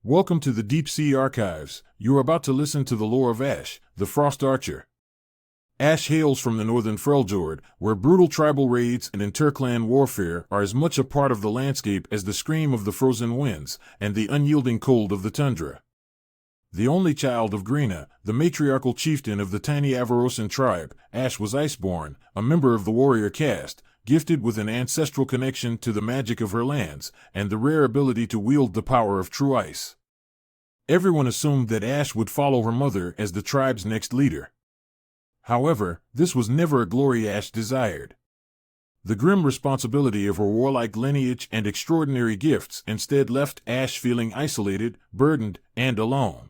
Welcome to the Deep Sea Archives. You are about to listen to the lore of Ashe, the Frost Archer. Ashe hails from the northern Freljord, where brutal tribal raids and interclan warfare are as much a part of the landscape as the scream of the frozen winds and the unyielding cold of the tundra. The only child of Grina, the matriarchal chieftain of the tiny Avarosan tribe, Ashe was iceborn, a member of the warrior caste, gifted with an ancestral connection to the magic of her lands and the rare ability to wield the power of true ice. Everyone assumed that Ashe would follow her mother as the tribe's next leader. However, this was never a glory Ashe desired. The grim responsibility of her warlike lineage and extraordinary gifts instead left Ashe feeling isolated, burdened, and alone.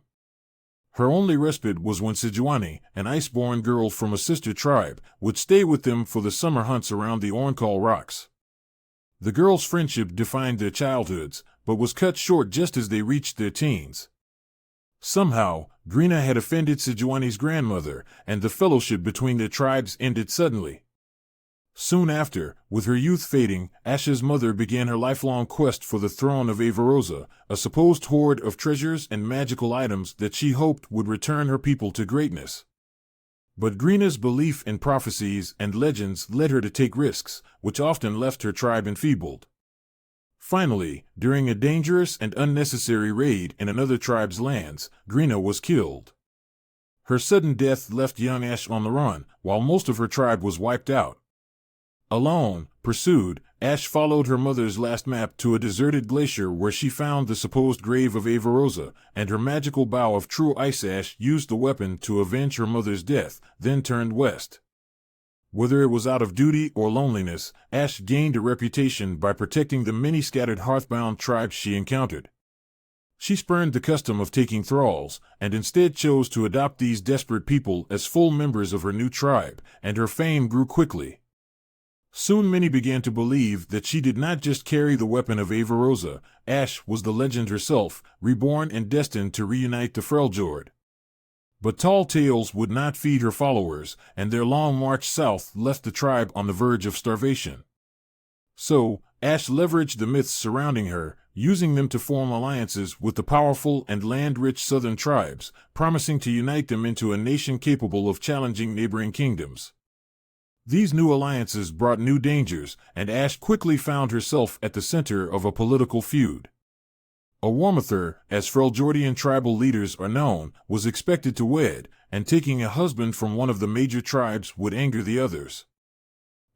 Her only respite was when Sejuani, an iceborn girl from a sister tribe, would stay with them for the summer hunts around the Orncall Rocks. The girls' friendship defined their childhoods, but was cut short just as they reached their teens. Somehow, Grina had offended Sejuani's grandmother, and the fellowship between their tribes ended suddenly. Soon after, with her youth fading, Ashe's mother began her lifelong quest for the throne of Avarosa, a supposed hoard of treasures and magical items that she hoped would return her people to greatness. But Grina's belief in prophecies and legends led her to take risks, which often left her tribe enfeebled. Finally, during a dangerous and unnecessary raid in another tribe's lands, Grina was killed. Her sudden death left young Ashe on the run, while most of her tribe was wiped out. Alone, pursued, Ashe followed her mother's last map to a deserted glacier where she found the supposed grave of Avarosa, and her magical bow of true ice Ashe used the weapon to avenge her mother's death, then turned west. Whether it was out of duty or loneliness, Ashe gained a reputation by protecting the many scattered hearthbound tribes she encountered. She spurned the custom of taking thralls, and instead chose to adopt these desperate people as full members of her new tribe, and her fame grew quickly. Soon many began to believe that she did not just carry the weapon of Avarosa. Ashe was the legend herself, reborn and destined to reunite the Freljord. But tall tales would not feed her followers, and their long march south left the tribe on the verge of starvation. So, Ashe leveraged the myths surrounding her, using them to form alliances with the powerful and land-rich southern tribes, promising to unite them into a nation capable of challenging neighboring kingdoms. These new alliances brought new dangers, and Ashe quickly found herself at the center of a political feud. A Warmother, as Freljordian tribal leaders are known, was expected to wed, and taking a husband from one of the major tribes would anger the others.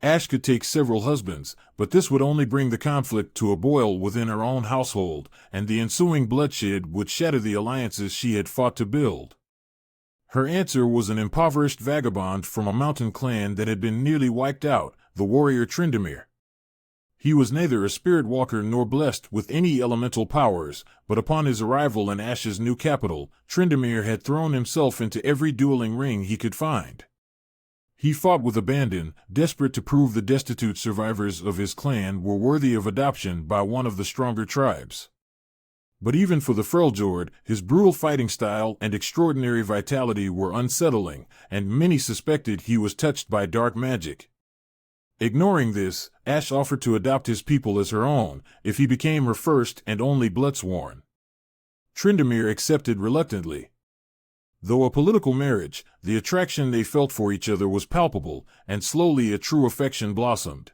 Ashe could take several husbands, but this would only bring the conflict to a boil within her own household, and the ensuing bloodshed would shatter the alliances she had fought to build. Her answer was an impoverished vagabond from a mountain clan that had been nearly wiped out, the warrior Tryndamere. He was neither a spirit walker nor blessed with any elemental powers, but upon his arrival in Ashe's new capital, Tryndamere had thrown himself into every dueling ring he could find. He fought with abandon, desperate to prove the destitute survivors of his clan were worthy of adoption by one of the stronger tribes. But even for the Freljord, his brutal fighting style and extraordinary vitality were unsettling, and many suspected he was touched by dark magic. Ignoring this, Ashe offered to adopt his people as her own, if he became her first and only bloodsworn. Tryndamere accepted reluctantly. Though a political marriage, the attraction they felt for each other was palpable, and slowly a true affection blossomed.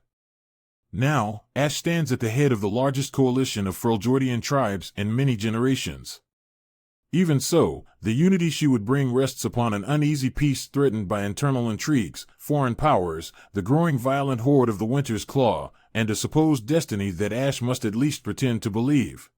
Now, Ashe stands at the head of the largest coalition of Freljordian tribes in many generations. Even so, the unity she would bring rests upon an uneasy peace threatened by internal intrigues, foreign powers, the growing violent horde of the Winter's Claw, and a supposed destiny that Ashe must at least pretend to believe.